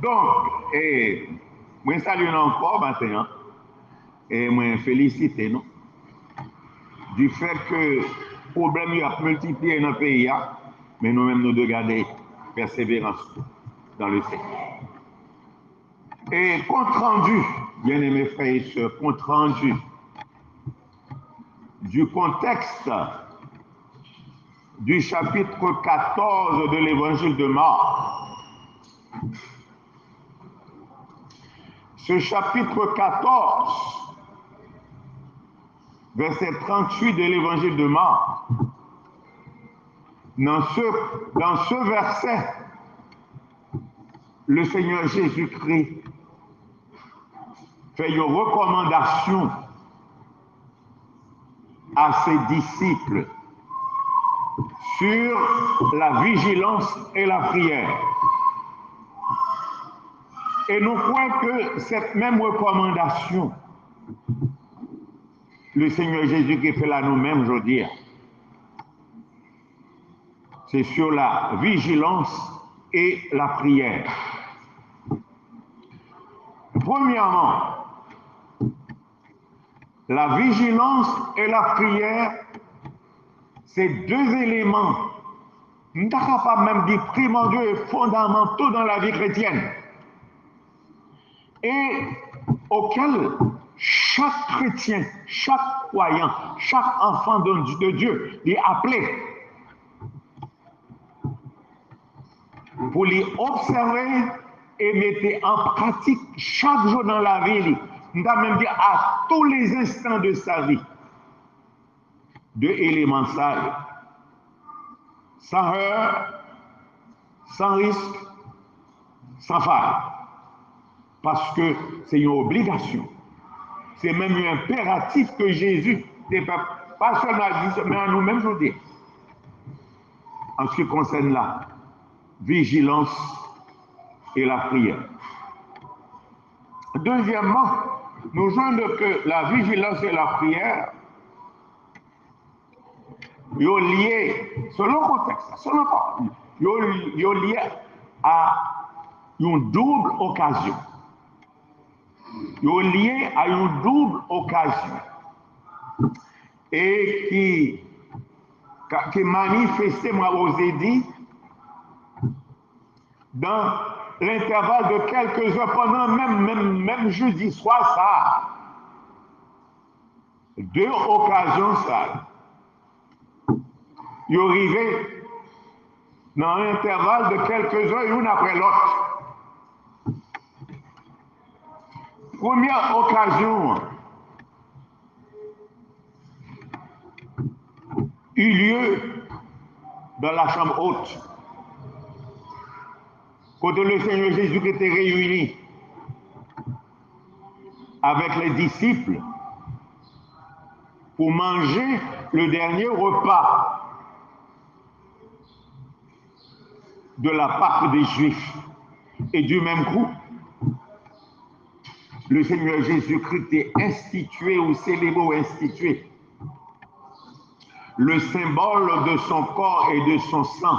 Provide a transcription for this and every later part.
Donc, moi, salue encore maintenant et moi, félicite nous du fait que le problème a multiplié dans le pays, mais nous-mêmes, nous devons garder persévérance dans le Seigneur. Et compte rendu, bien aimés frères et sœurs, compte rendu du contexte du chapitre 14 de l'évangile de Marc. Ce chapitre 14, verset 38 de l'évangile de Marc, dans ce verset, le Seigneur Jésus-Christ fait une recommandation à ses disciples sur la vigilance et la prière. Et nous croyons que cette même recommandation, le Seigneur Jésus-Christ fait là nous-mêmes aujourd'hui, c'est sur la vigilance et la prière. Premièrement, la vigilance et la prière, c'est deux éléments, nous ne sommes pas capable même dire primordiaux et fondamentaux dans la vie chrétienne, et auxquels chaque chrétien, chaque croyant, chaque enfant de Dieu est appelé pour les observer et mettre en pratique chaque jour dans la vie. Nous avons même dit à tous les instants de sa vie. Deux éléments ça, sans heurts, sans risque, sans faille. Parce que c'est une obligation. C'est même un impératif que Jésus, pas seulement à dit, mais à nous-mêmes aujourd'hui. En ce qui concerne la vigilance et la prière. Deuxièmement, nous voyons que la vigilance et la prière sont liées, selon le contexte, selon le sont liées à une double occasion. Ils sont liés à une double occasion et qui manifestait, moi, osé dit, dans l'intervalle de quelques heures, pendant même jeudi soir, ça. Deux occasions, ça. Ils arrivaient dans un intervalle de quelques heures, une après l'autre. Première occasion eut lieu dans la chambre haute, quand le Seigneur Jésus était réuni avec les disciples pour manger le dernier repas de la Pâque des Juifs. Et du même coup, le Seigneur Jésus-Christ est institué ou célébré ou institué le symbole de son corps et de son sang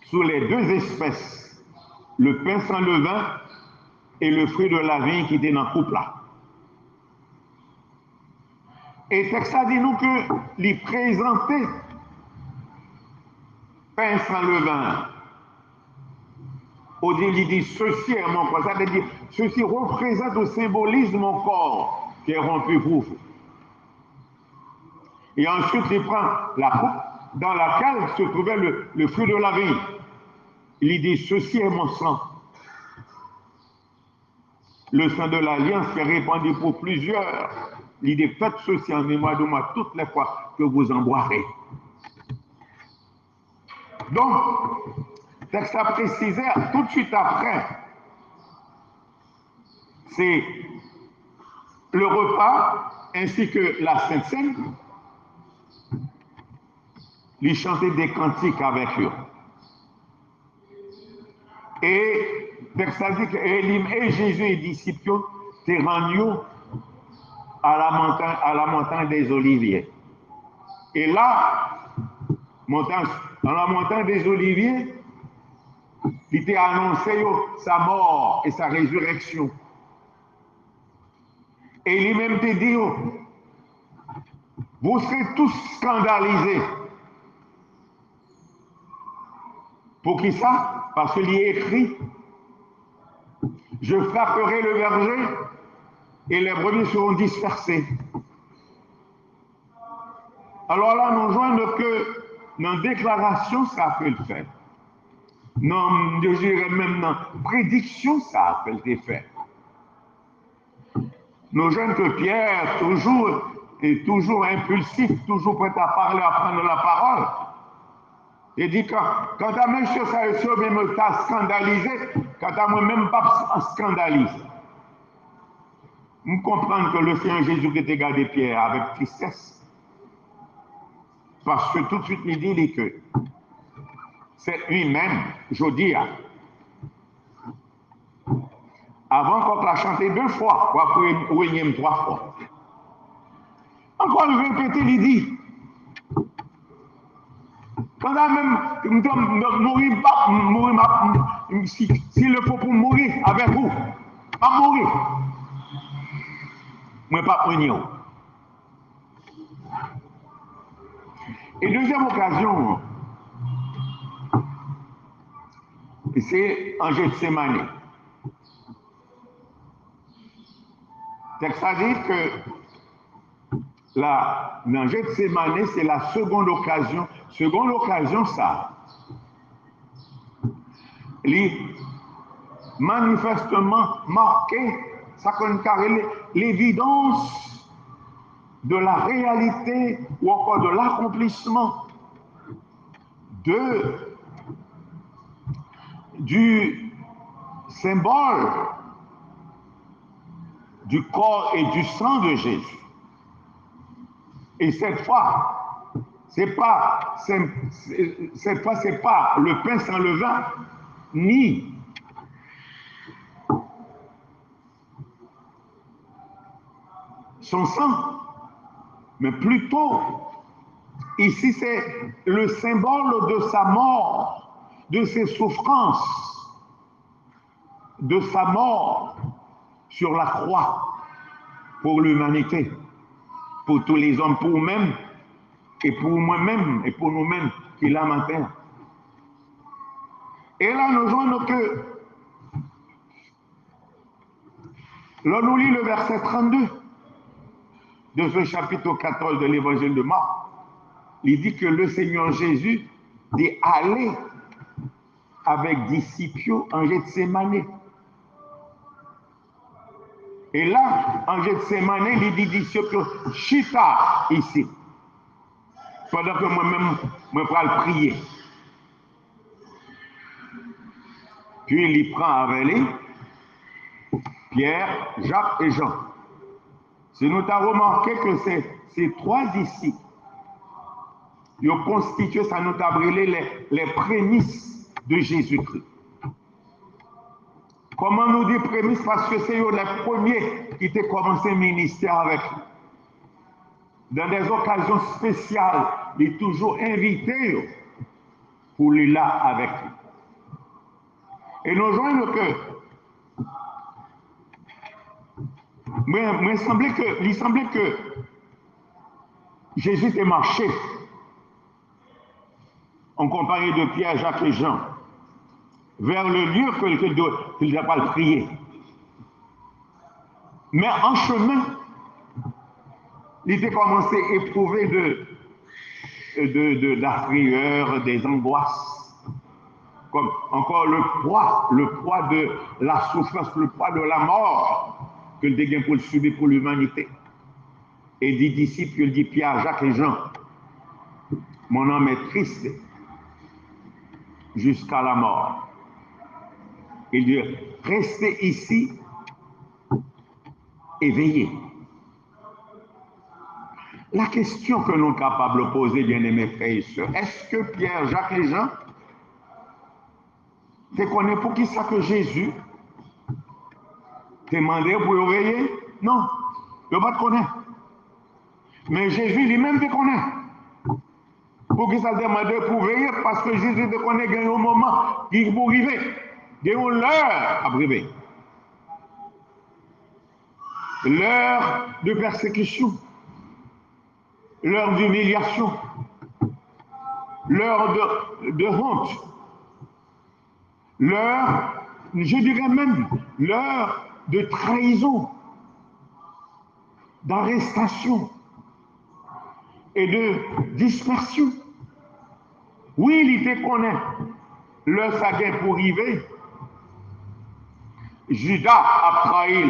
sous les deux espèces, le pain sans levain et le fruit de la vigne qui était dans le couple là. Et texte a dit nous que les présenter pain sans levain. Il dit ceci est mon corps, ça veut dire ceci représente ou symbolise mon corps qui est rompu pour vous. Et ensuite il prend la coupe dans laquelle se trouvait le fruit de la vigne. Il dit ceci est mon sang. Le sang de l'alliance qui est répandu pour plusieurs. Il dit faites ceci en mémoire de moi toutes les fois que vous en boirez. Donc, texte a précisé tout de suite après, c'est le repas ainsi que la Sainte Seine. Ils chantaient des cantiques avec eux. Et texte a dit que et Jésus et les disciples étaient rendus à la montagne des Oliviers. Et là, dans la montagne des Oliviers, Il t'a annoncé sa mort et sa résurrection. Et lui-même t'a dit, vous serez tous scandalisés. Pour qui ça? Parce qu'il y est écrit, je frapperai le verger et les brebis seront dispersées. Alors là, nous joignons que dans la déclaration, ça a fait le fait. Non, je dirais même dans la prédiction, ça a fait le fait. Nous jeunes que Pierre, est toujours impulsif, toujours prêt à parler, à prendre la parole. Il dit quand à monsieur ça même t'a scandalisé, quand à moi-même pas scandalise. Nous comprenons que le Seigneur Jésus qui était gardé Pierre avec tristesse. Parce que tout de suite, il dit que c'est lui-même, je dis, avant qu'on l'a chanté 2 fois, ou énième 3 fois. Encore le répéter, il dit, quand même, s'il le faut pour mourir avec vous, pas mourir. Moi, pas oignon. Et deuxième occasion, c'est en Gethsémani. Texte a dit que dans Gethsémani, c'est la seconde occasion. Seconde occasion, ça. Manifestement marqué, ça carré l'évidence de la réalité ou encore de l'accomplissement du symbole du corps et du sang de Jésus. Et cette fois, c'est pas le pain sans levain, ni son sang, mais plutôt, ici c'est le symbole de sa mort, de ses souffrances, de sa mort sur la croix pour l'humanité, pour tous les hommes, pour eux-mêmes, et pour moi-même, et pour nous-mêmes qui lamentons. Et là, nous voyons que, là, nous lit le verset 32 de ce chapitre 14 de l'évangile de Marc. Il dit que le Seigneur Jésus est allé avec disciples en Gethsémani. Et là, en Gethsémani, il dit disciples chita ici. Pendant que moi-même, je vais prier. Puis il prend avec lui Pierre, Jacques et Jean. Si nous avons remarqué que ces 3 disciples, ils ont constitué, ça nous a brûlé les prémices de Jésus-Christ. Comment nous dit prémices? Parce que c'est eux les premiers qui ont commencé le ministère avec lui. Dans des occasions spéciales, il est toujours invité pour lui là avec lui. Et nous voyons que il semblait que Jésus était marché en compagnie de Pierre, Jacques et Jean vers le lieu qu'il n'a pas prié. Mais en chemin, il était commencé à éprouver de la frayeur, des angoisses, comme encore le poids de la souffrance, le poids de la mort que le dégain pour le subir pour l'humanité. Et des disciples, il dit Pierre, Jacques et Jean, mon âme est triste jusqu'à la mort. Il dit, restez ici et veillez. La question que nous sommes capables de poser, bien-aimés frères et sœurs, est-ce que Pierre, Jacques et Jean, te connaissent pour qui ça que Jésus te demandé pour veiller? Non, ils ne pas te connaître. Mais Jésus lui-même te connaît. Pour qui ça te demande pour veiller? Parce que Jésus te connaît au moment moment qui pour arriver. Il y a une heure à arriver. L'heure de persécution, l'heure d'humiliation, l'heure de honte, l'heure, je dirais même, l'heure de trahison, d'arrestation et de dispersion. Oui, il était connaît. L'heure ça vient pour arriver. Judas a trahi.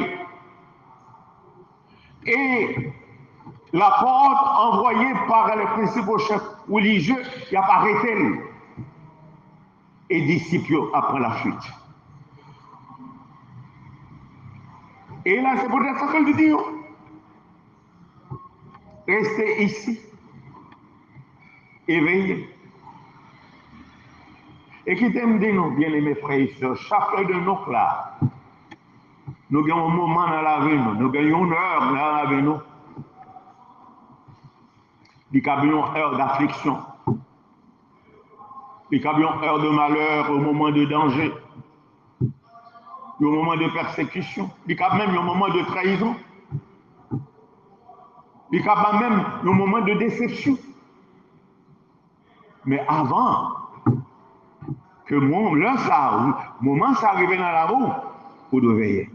Et la porte envoyée par le principal chef religieux, il a pas arrêté. Et disciples après la fuite. Et là, c'est peut-être ça que je dis. Restez ici, éveillés. Et qui t'aime dire, nous, bien-aimés frères et sœurs, chacun de nous là, nous avons un moment dans la vie, nous avons une heure dans la vie, nous. Nous avons une heure d'affliction. Nous avons une heure de malheur au moment de danger. Au moment de persécution. Nous avons même un moment de trahison. Nous avons même un moment de déception. Mais avant que moment ça arrive dans la roue, vous devez veiller.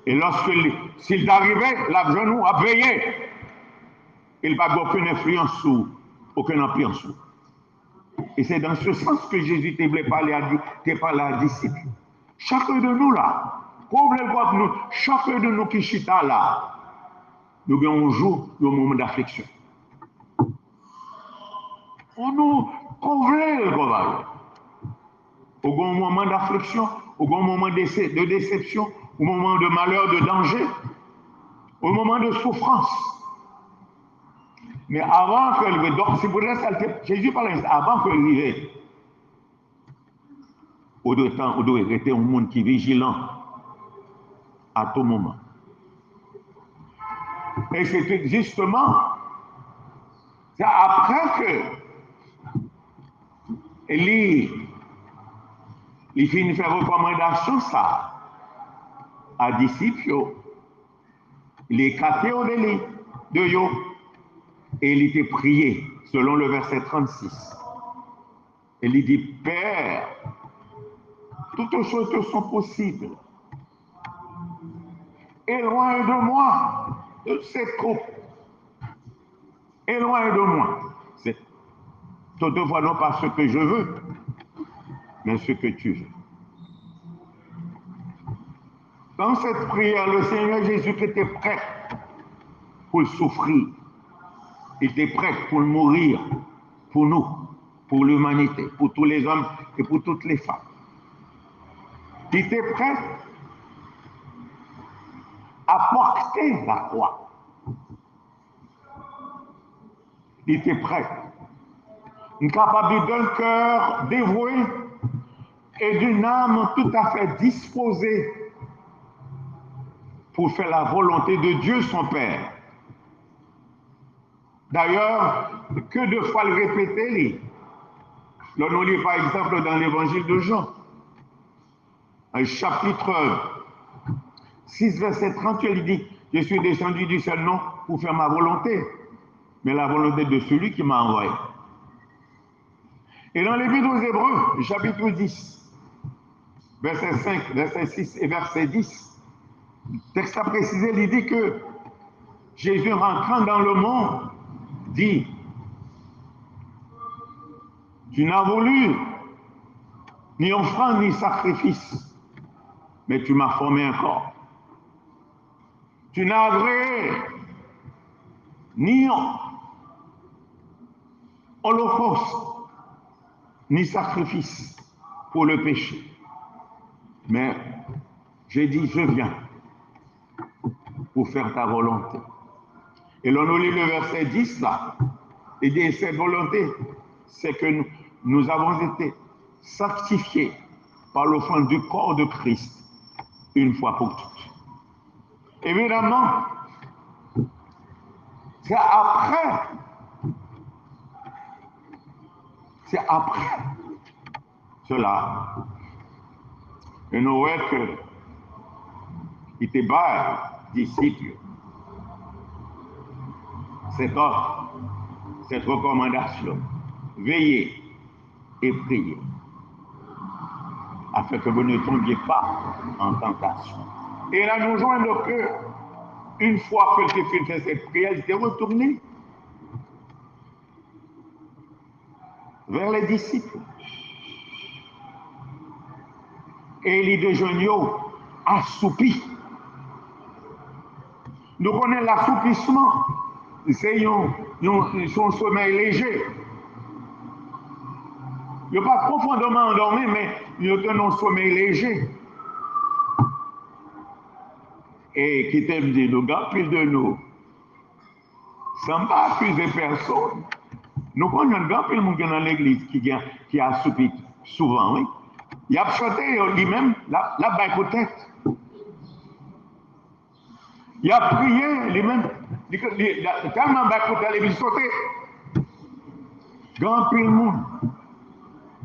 Et lorsque s'il arrivait, l'argent nous a veillé. Il n'a pas aucune influence sur, aucun empire sur. Et c'est dans ce sens que Jésus te voulait parler à disciples. Chacun de nous là, chacun de nous qui chita là, nous avons un jour, un moment d'affliction. On nous convient le travail. Au bon moment d'affliction, au bon moment de déception, au moment de malheur, de danger, au moment de souffrance. Mais avant que donc c'est pour ça que Jésus parlait avant que arrive, on doit rester un monde qui est vigilant à tout moment. Et c'est justement après que il finit de faire recommandation ça à disciples, il est écarté de yo et il était prié selon le verset 36. Et il dit, Père, toutes choses te sont possibles. Éloigne de moi de ces coupes. Éloigne de moi. C'est toutefois non pas ce que je veux, mais ce que tu veux. Dans cette prière, le Seigneur Jésus était prêt pour le souffrir. Il était prêt pour le mourir, pour nous, pour l'humanité, pour tous les hommes et pour toutes les femmes. Il était prêt à porter la croix. Il était prêt. Capable d'un cœur dévoué et d'une âme tout à fait disposée pour faire la volonté de Dieu son Père. D'ailleurs, que de fois le répéter, l'on lit par exemple dans l'évangile de Jean, chapitre 6, verset 38, il dit, je suis descendu du ciel non pour faire ma volonté, mais la volonté de celui qui m'a envoyé. Et dans l'Épître aux Hébreux, chapitre 10, verset 5, verset 6 et verset 10, le texte a précisé, il dit que Jésus rentrant dans le monde, dit, tu n'as voulu ni offrande ni sacrifice, mais tu m'as formé un corps. Tu n'as agréé ni holocauste, ni sacrifice pour le péché. Mais j'ai dit, je viens pour faire ta volonté. Et l'on nous lit le verset 10 là. Il dit, cette volonté, c'est que nous avons été sanctifiés par l'offrande du corps de Christ une fois pour toutes. Évidemment, c'est c'est après cela que nous voyons que il était bas disciples cette offre, cette recommandation. Veillez et priez afin que vous ne tombiez pas en tentation. Et là, nous joignons que une fois que j'ai fait cette prière, il était retourné vers les disciples. Et les deux jeunes assoupis. Nous connaissons l'assoupissement. C'est son sommeil léger. Il n'est pas profondément endormi, mais il a un sommeil léger. Et qui t'aime dit, nous, grand pile de nous, sans pas accuser personne. Nous connaissons un grand pile de monde dans l'église qui a assoupi souvent, oui. Il a chanté lui-même la baille peut-être. Il a prié lui-même. Tellement baille peut-être, il a sauté. Grand pile de monde.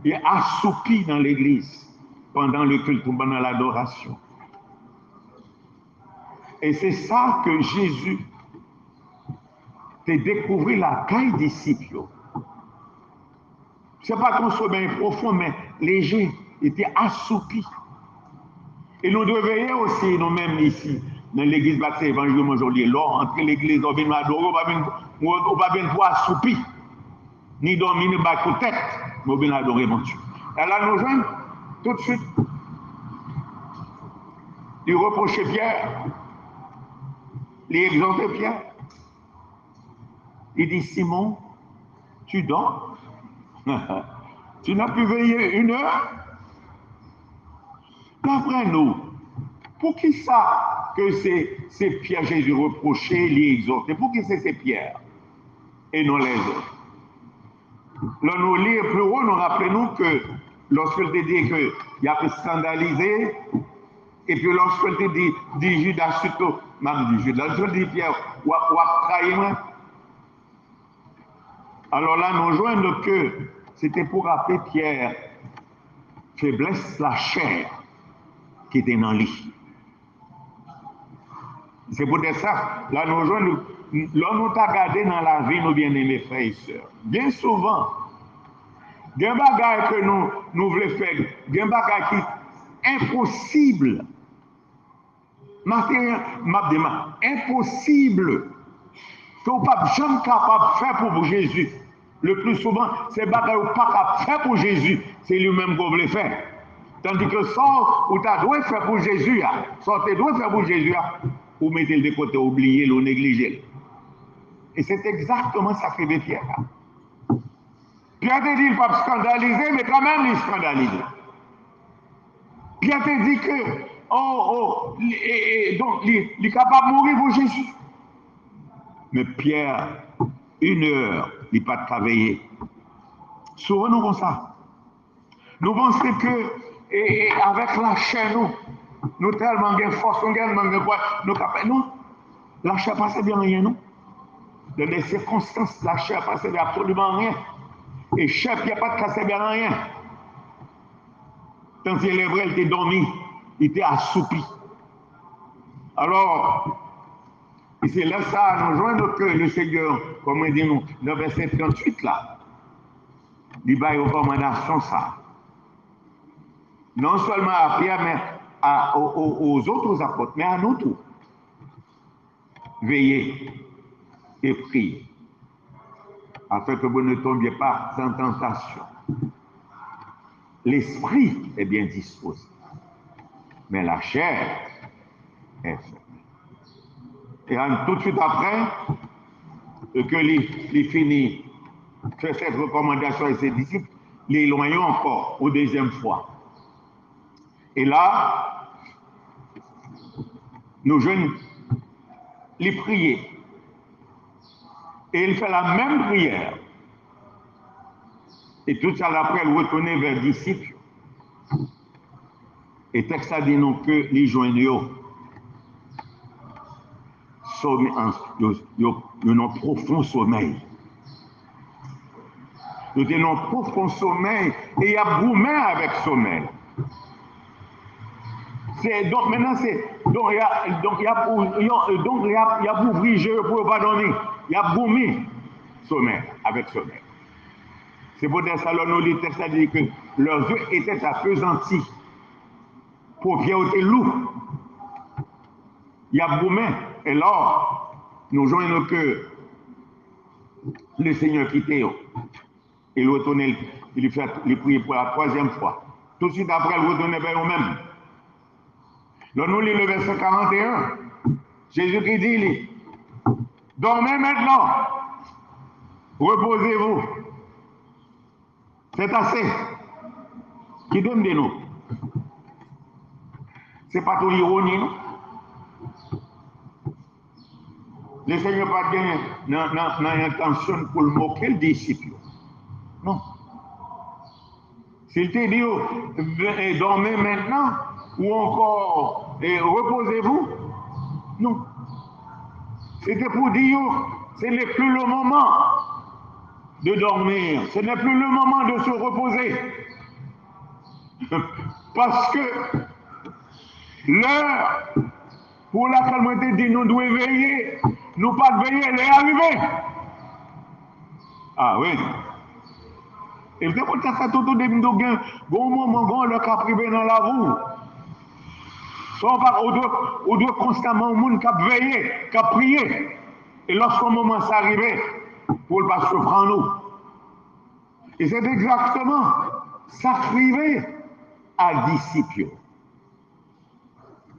Il a assoupi dans l'église pendant le culte, pendant l'adoration. Et c'est ça que Jésus t'a découvert la caille disciple. Ce n'est pas ton sommeil profond, mais léger, il était assoupi. Et nous devons veiller aussi, nous-mêmes ici, dans l'église baptiste évangile aujourd'hui, là, entre l'église, on vient adorer, on va bien voir assoupi, ni dormir, ni battre tête, mais on vient adorer mon Dieu. Et là, nous jeunes, tout de suite, il reprochait Pierre, il exhortait Pierre. Il dit, Simon, tu dors? Tu n'as pu veiller 1 heure? D'après nous, pour qui ça que c'est Pierre Jésus reproché, lui exhorté? Pour qui c'est Pierre et non les autres? Là, nous lisons plus haut, nous rappelons que lorsqu'il te dit qu'il a pu scandaliser, et puis lorsqu'il te dit Judas, surtout, même dit Judas, lorsqu'il dit Pierre, ou a trahi moi. Alors là, nous joignons que c'était pour rappeler Pierre, faiblesse la chair qui était dans lui. C'est pour ça, là, nous joignons, là, nous avons regardé dans la vie, nos bien-aimés frères et sœurs. Bien souvent, il y a des bagages que nous voulons faire, il y a des bagages qui sont impossibles. Impossible. Que vous n'êtes pas jamais capable de faire pour Jésus. Le plus souvent, c'est des bagages que vous n'êtes pas capable de faire pour Jésus. C'est lui-même que vous voulez faire. Tandis que ça, vous devez faire pour Jésus, ça, vous devez faire pour Jésus, vous mettez le de côté, oubliez le, négligez. Et c'est exactement ça que fait Pierre. Pierre te dit qu'il ne peut pas scandaliser, mais quand même il scandalise. Pierre te dit que, donc, il est capable de mourir pour Jésus. Mais Pierre, 1 heure, il n'a pas travaillé. Souvent, nous comme ça. Nous pensons que, avec la chair, nous tellement de force, nous tellement de quoi, nous capables. Non, la chair ne passe bien rien, non. Dans les circonstances, la chair ne passe bien absolument rien. Et chef, il n'y a pas de casse bien rien. Tant que les vrais étaient dormis, il était assoupi. Alors, et c'est là ça, nous joignons que le Seigneur, comme on dit nous, dans le verset 38 là, il va y avoir une recommandation ça. Non seulement à Pierre, mais aux autres apôtres, mais à nous tous. Veillez et priez, afin que vous ne tombiez pas en tentation. L'esprit est bien disposé, mais la chair est faible. Et tout de suite après, que les finit, fait cette recommandation à ses disciples, les éloignons encore, aux 2e fois. Et là, nos jeunes, les prier. Et il fait la même prière. Et tout ça après, il retourne vers les disciples. Et texte a dit non que les joignent un profond sommeil. Nous tenons profond sommeil et il y a gourmet avec sommeil. Donc maintenant, donc il y a pour ouvrir pour pas dormir. Il y a gourmet sommeil avec sommeil. C'est pour ça que nous les textes dit que leurs yeux étaient appesantis. Pour était lourd. Il y a gourmet. Et là, nous joignons que le Seigneur quitté. Il retourne, il prie pour la troisième fois. Tout de suite après, il retourne vers eux-mêmes. Là, nous lisons le verset 41. Jésus-Christ dit, dormez maintenant, reposez-vous. C'est assez. Qui donne de nous? C'est pas tout l'ironie, non? Le Seigneur n'a pas l'intention pour le moquer le disciple. Non. S'il te dit, dormez maintenant, ou encore, reposez-vous, non. C'était pour dire, ce n'est plus le moment de dormir, ce n'est plus le moment de se reposer. Parce que l'heure pour laquelle moi te dit nous devons veiller, nous pas veiller, elle est arrivée. Ah oui. Et c'est pour ça que tout le monde a bon moment, le cap privé dans la roue. On doit constamment au monde qui veiller, qui prier. Et lorsqu'un moment s'arrive, pour ne pas se prendre nous. Et c'est exactement ça qui à disciple.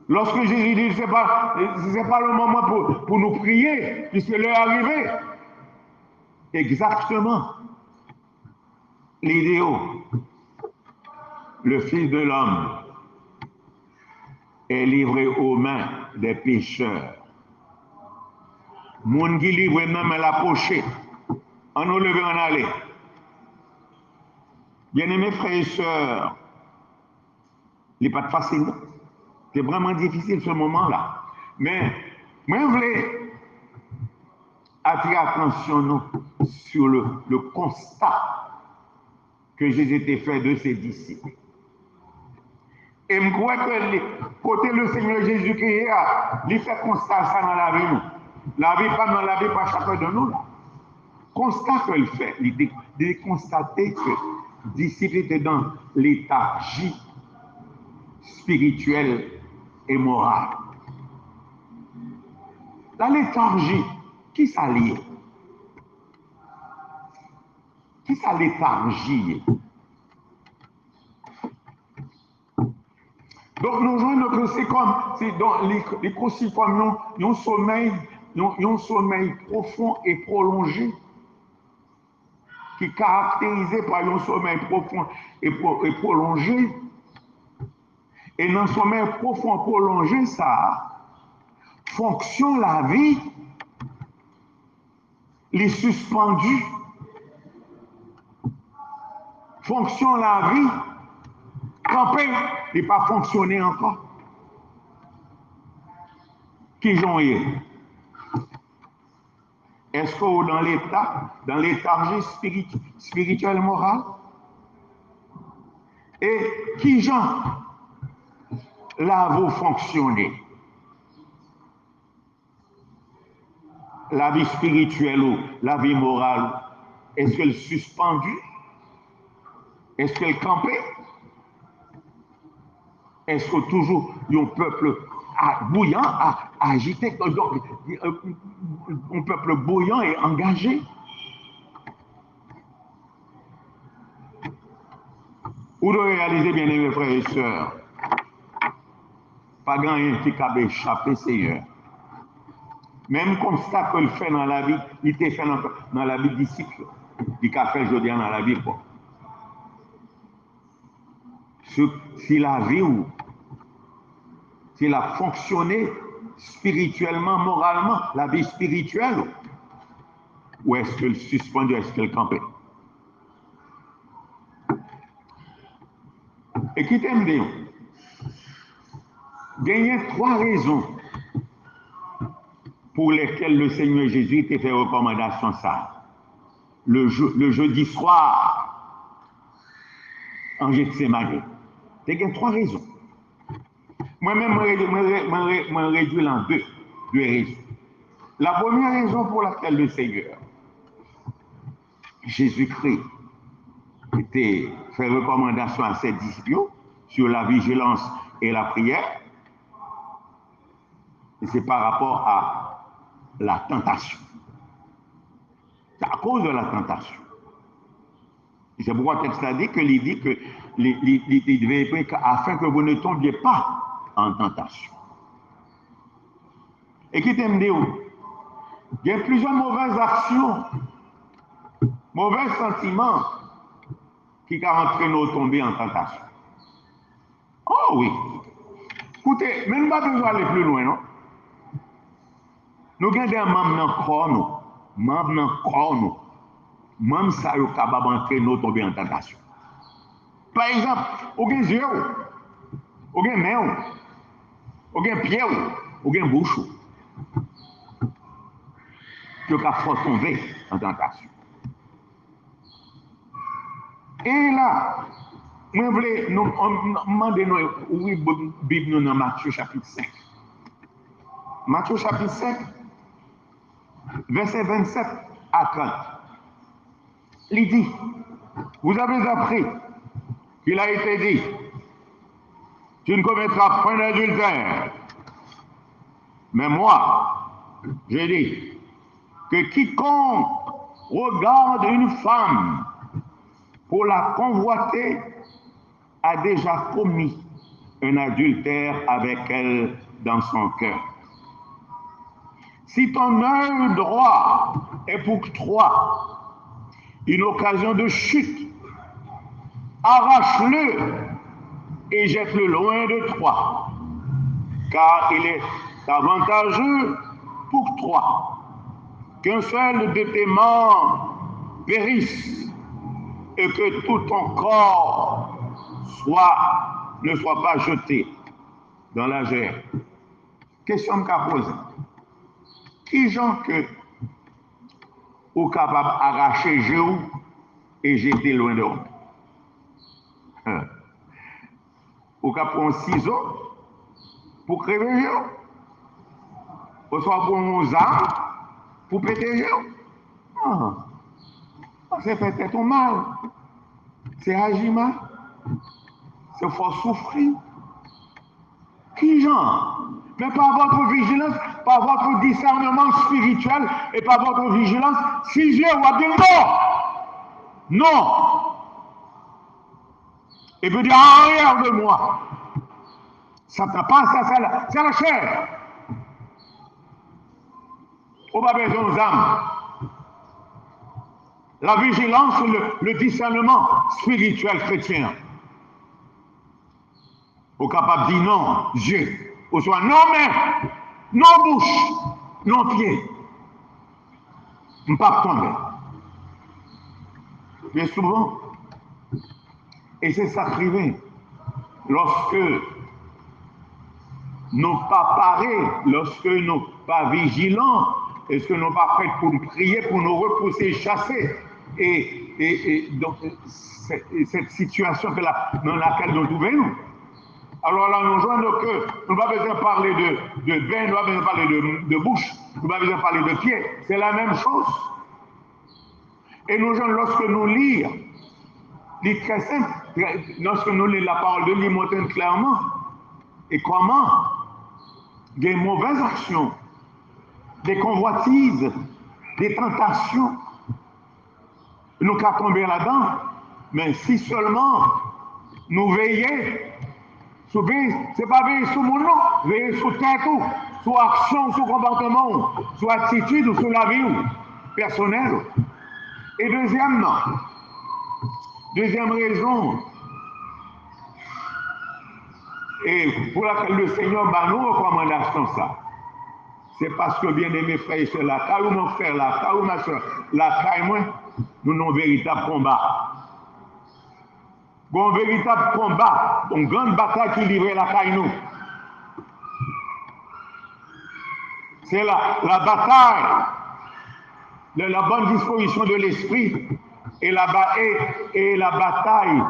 Lorsque Jésus dit ce n'est pas le moment pour nous prier, puisque l'heure est arrivée. Exactement. L'idéal, le Fils de l'homme, est livré aux mains des pécheurs. Moun qui livre même à la pochée. On nous lève en aller. Bien-aimés frères et sœurs, il n'est pas facile. C'est vraiment difficile ce moment-là. Mais moi, je voulais attirer l'attention sur le constat que Jésus a fait de ses disciples. Et je crois que côté le Seigneur Jésus qui est là, il fait constat ça dans la vie. La vie pas dans la vie pas chacun de nous. Là. Constat qu'il fait, il constater que les disciples étaient dans léthargie spirituelle et morale. La léthargie, qui s'allie? Qui ça léthargie? Donc nous voyons que c'est dans les cruciformes, un sommeil profond et prolongé qui est caractérisé par un sommeil profond et prolongé. Et dans le sommeil profond et prolongé, ça fonction la vie, les suspendus, fonction la vie, camper et pas fonctionner encore. Qui j'en ai? Est-ce que dans l'état spirituel moral? Et qui j'en là vous fonctionnez? La vie spirituelle ou la vie morale, est-ce qu'elle est suspendue? Est-ce qu'elle campée? Est-ce que toujours un peuple bouillant, agité, un peuple bouillant et engagé? Vous devez réaliser, bien aimés frères et sœurs, pas grand rien qui a échappé, Seigneur. Même constat qu'il fait dans la vie, il était fait dans la vie disciple, il a fait aujourd'hui dans la vie. Quoi. Si la vie ou s'il a fonctionné spirituellement, moralement, la vie spirituelle, ou est-ce qu'elle suspendue, est-ce qu'elle campait? Écoutez-moi, il y a 3 raisons pour lesquelles le Seigneur Jésus t'a fait recommandation ça. Le jeudi soir, en Gethsemane. Il y a trois raisons. Moi-même, je réduis en deux raisons. La première raison pour laquelle le Seigneur, Jésus-Christ, était fait recommandation à ses disciples sur la vigilance et la prière, c'est par rapport à la tentation. C'est à cause de la tentation. Et c'est pourquoi le texte a dit qu'il dit que il devait prier afin que vous ne tombiez pas en tentation. Et qui t'aime dire, il y a plusieurs mauvaises actions, mauvais sentiments qui entraînent nous tomber en tentation. Oh oui. Écoutez, même pas besoin d'aller plus loin, non? Nous avons des membres dans le corps, nous. Membres ça sont capables d'entrer nous tomber en tentation. Par exemple, vous avez des yeux, vous avez des mains, vous avez des pieds, vous avez une bouche. Vous pouvez tomber en tentation. Et là, je voulais nous demander où est la Bible dans Matthieu chapitre 5. Matthieu chapitre 5, verset 27 à 30. Il dit, vous avez appris qu'il a été dit, tu ne commettras point d'adultère. Mais moi, j'ai dit que quiconque regarde une femme pour la convoiter a déjà commis un adultère avec elle dans son cœur. Si ton œil droit est pour toi une occasion de chute, arrache-le et jette-le loin de toi, car il est avantageux pour toi qu'un seul de tes membres périsse et que tout ton corps ne soit pas jeté dans la gerbe. Question qu'a posée. Qui gens que ou capable d'arracher Jéhu et jeter loin de vous? Ou capable prendre un ciseau pour crever Jéhu? Ou soit pour un arme pour péter Jéhu? Non. C'est peut-être un mal. C'est agir mal. C'est fort souffrir. Qui gens? Mais par votre vigilance, par votre discernement spirituel et par votre vigilance, si Dieu va dire non, non. Et peut dire en arrière de moi. Ça t'a pas, ça, c'est la chair. On va besoin aux âmes. La vigilance, le discernement spirituel chrétien. Au capable de dire non, Dieu. Ou soit non main, non bouche, non pied. On ne peut pas tomber. Mais souvent, et c'est ça qui arrive, lorsque nous pas parés, lorsque nous pas vigilants, est-ce que nous pas prêts pour prier, pour nous repousser, chasser, et donc cette situation dans laquelle nous trouvons. Alors là, nous jouons que nous n'avons pas besoin de parler de bain, nous n'avons pas besoin de parler de bouche, nous n'avons pas besoin de parler de pied. C'est la même chose. Et nous jouons, lorsque nous lisons, c'est très simple, lorsque nous lisons la parole de Dieu, nous montrons clairement et comment des mauvaises actions, des convoitises, des tentations, nous qu'à tomber là-dedans, mais si seulement nous veillons, c'est pas veiller sur mon nom, veiller sur tête, sur action, sur comportement, sur attitude ou sur la vie personnelle. Et deuxième raison, et pour laquelle le Seigneur m'a nous recommandation ça, c'est parce que bien aimé frère et soeur, la caille ou mon frère, la caille ou ma soeur, la caille moi, nous avons un véritable combat. Un véritable combat, une grande bataille qui livrait la caille nous. C'est la bataille de la bonne disposition de l'esprit et la bataille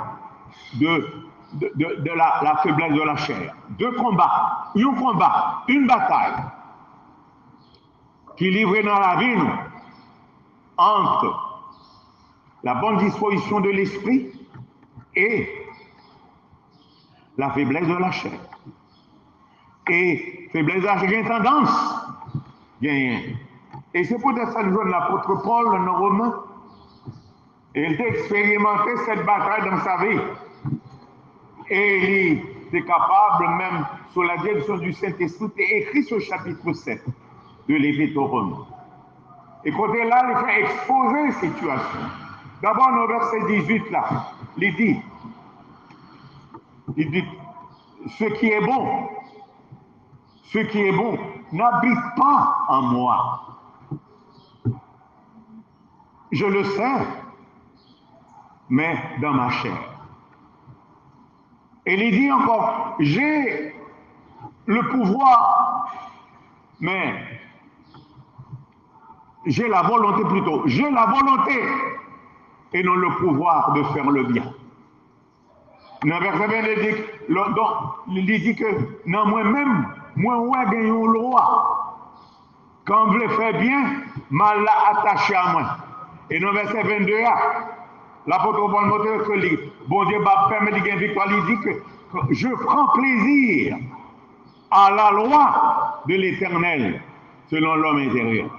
de la faiblesse de la chair. Deux combats, une bataille qui livre dans la vie nous, entre la bonne disposition de l'esprit et la faiblesse de la chair. Et faiblesse de la chair, il y a une tendance. Et c'est peut-être ça que nous voit l'apôtre Paul dans Romains. Il a expérimenté cette bataille dans sa vie. Et il était capable, même sous la direction du Saint-Esprit, d'écrire ce chapitre 7 de l'Épître aux Romains. Et côté là, il fait exposer la situation. D'abord, dans le verset 18, là, il dit, ce qui est bon, n'habite pas en moi. Je le sais, mais dans ma chair. Et il dit encore, j'ai le pouvoir, mais j'ai la volonté plutôt. J'ai la volonté et non le pouvoir de faire le bien. Dans le verset 20, il dit que non, moi-même, moi, ouais, gagne une loi. Quand vous le faites bien, mal l'a attaché à moi. Et dans le verset 22, l'apôtre Paul montre que bon Dieu va permettre de gagner victoire. Il dit que je prends plaisir à la loi de l'Éternel selon l'homme intérieur.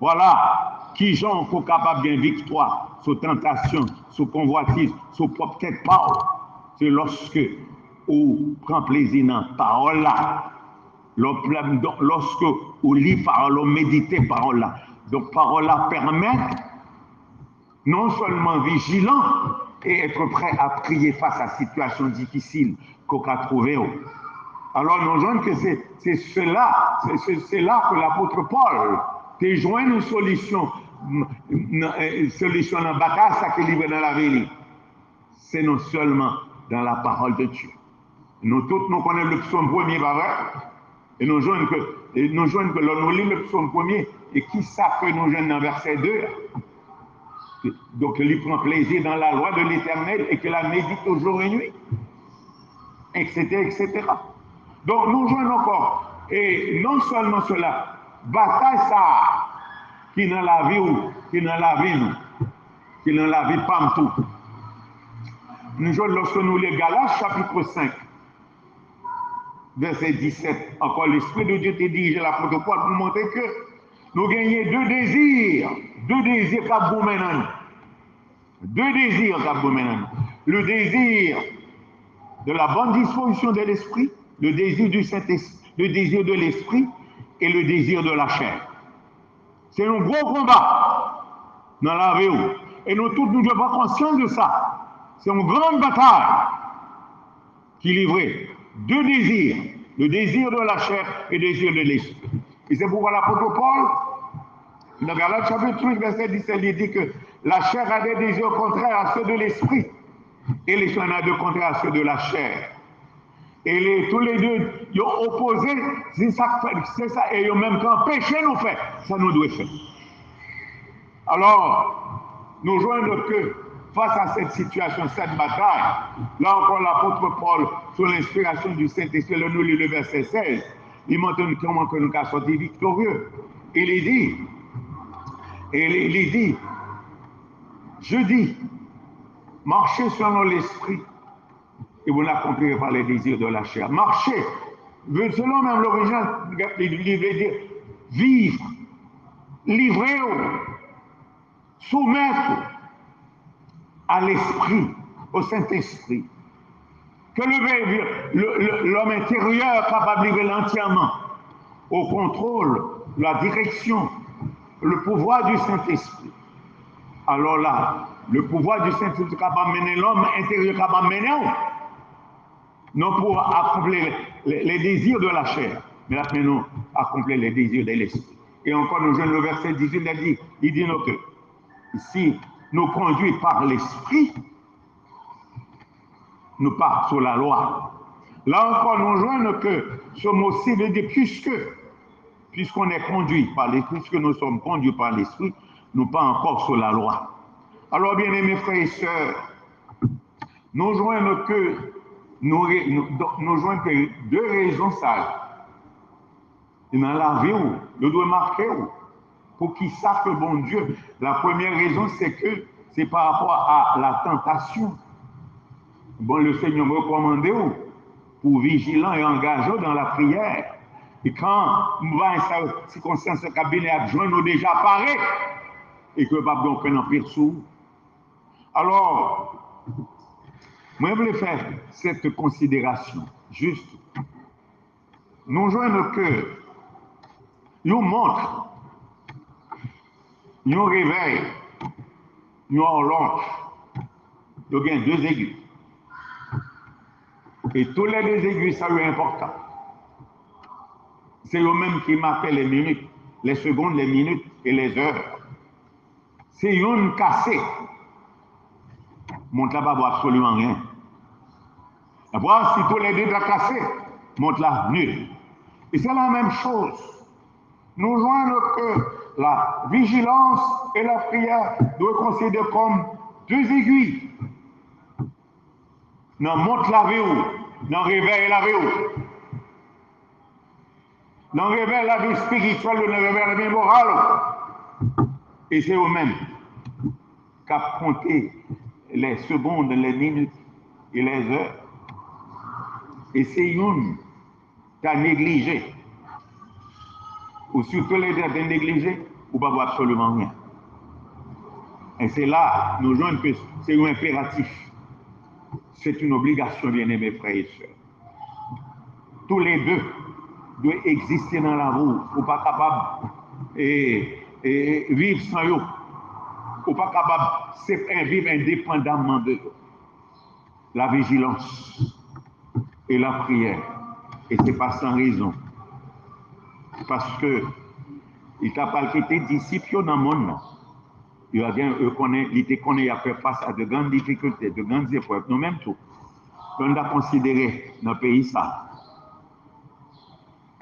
Voilà qui sont capables de gagner victoire sur tentation, sur convoitise, sur propre tête parole. C'est lorsque on prend plaisir dans la parole là. Lorsque on lit parole, on médite parole là. Donc parole là permet non seulement vigilant et être prêt à prier face à situation difficile qu'on a trouvé. Alors nous voyons que c'est là que l'apôtre Paul te joint une solution dans la bataille, ça qui est livré dans la vie. C'est non seulement dans la parole de Dieu. Nous tous nous connaissons le psaume premier, pas vrai? Et nous joignons que l'on nous lit le psaume premier, et qui ça que nous joignons dans verset 2? Donc il prend plaisir dans la loi de l'Éternel et qu'il la médite jour et nuit, etc., etc. Donc nous jouons encore, et non seulement cela, bataille ça, qui dans la vie ou, qui dans la vie nous, qui dans la vie pas tout. Nous jouons lorsque nous les Galates chapitre 5, verset 17, encore l'Esprit de Dieu te dirige l'apôtre Paul pour montrer que nous gagnons deux désirs qui vous mènent. Deux désirs qui vous mènent. Le désir de la bonne disposition de l'esprit, le désir du Saint-Esprit, le désir de l'esprit et le désir de la chair. C'est un gros combat dans la vie. Et nous tous, nous devons être conscients de ça. C'est une grande bataille qui livrait deux désirs, le désir de la chair et le désir de l'esprit. Et c'est pourquoi l'apôtre Paul, dans Galates chapitre 5, verset 17, il dit que la chair a des désirs contraires à ceux de l'esprit et l'esprit en a de contraires à ceux de la chair. Et tous les deux, ils ont opposé, c'est ça, et ils ont même temps péché nous fait, ça nous doit faire. Alors, nous joignons que face à cette situation, cette bataille, là encore l'apôtre Paul, sous l'inspiration du Saint-Esprit, nous lit le verset 16, il montre comment que nous avons sorti victorieux. Il dit, je dis, marchez selon l'esprit et vous n'accomplirez pas les désirs de la chair. Marchez, selon même l'origine, il veut dire vivre, livrer, soumettre à l'esprit, au Saint-Esprit. Que l'homme intérieur capable de vivre entièrement au contrôle, la direction, le pouvoir du Saint-Esprit. Alors là, le pouvoir du Saint-Esprit capable de mener l'homme intérieur capable de mener non pour accomplir les désirs de la chair, mais maintenant accomplir les désirs de l'esprit. Et encore, nous jouons le verset 18, il dit que si nous conduit par l'esprit, nous partons sur la loi. Là encore, nous jouons que ce mot-ci veut dire puisqu'on est conduit par l'esprit, puisque nous sommes conduits par l'esprit, nous pas encore sur la loi. Alors, bien aimés frères et sœurs, nous joignons que nous joignons que deux raisons ça. Dans la vie, nous devons marquer pour qu'ils savent que bon Dieu. La première raison, c'est que c'est par rapport à la tentation. Bon, le Seigneur me recommande pour vigilant et engagé dans la prière. Et quand nous va dans cette circonstance, le cabinet a besoin nous déjà paré et que pas donc un empire sous. Alors, moi, je voulais faire cette considération. Juste, nous joignons que nous montre, nous réveille, nous horloge, nous avons deux aiguilles. Et tous les deux aiguilles, ça est important. C'est eux-mêmes qui marquent les minutes, les secondes, les minutes et les heures. C'est une cassée. Montre là pas absolument rien. Après, si tous les deux sont cassés, montre là nul. Et c'est la même chose. Nous joignons que la vigilance et la prière doivent considérer comme deux aiguilles. Dans montre la vie, dans réveil la vie. Dans réveil la vie spirituelle, dans réveil la vie morale. Et c'est eux-mêmes qui ont compté les secondes, les minutes et les heures. Et c'est une qui a négligé. Ou surtout les deux qui négligé, ou pas voir absolument rien. Et c'est là, nous joignons que c'est un impératif. C'est une obligation, bien-aimés frères et sœurs. Tous les deux doivent exister dans la roue. Ou pas capable de vivre sans eux. Ou pas capable de vivre indépendamment de eux. La vigilance et la prière. Et ce n'est pas sans raison. Parce que il t'a pas été disciple dans le monde. Il a connaît à faire face à de grandes difficultés, de grandes épreuves. Nous-mêmes tout. On a considéré dans le pays ça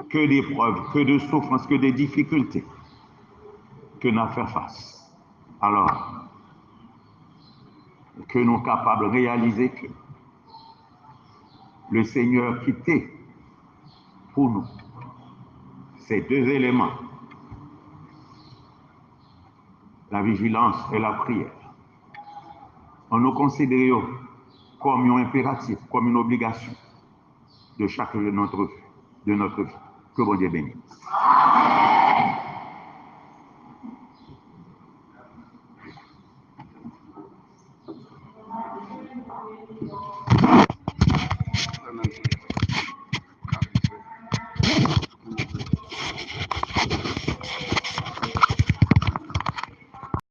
que d'épreuves, que de souffrances, que de difficultés que nous avons fait face. Alors, que nous sommes capables de réaliser que le Seigneur quitté pour nous ces deux éléments, la vigilance et la prière. On nous considère comme un impératif, comme une obligation de chaque jour de notre vie. Que bon Dieu bénisse.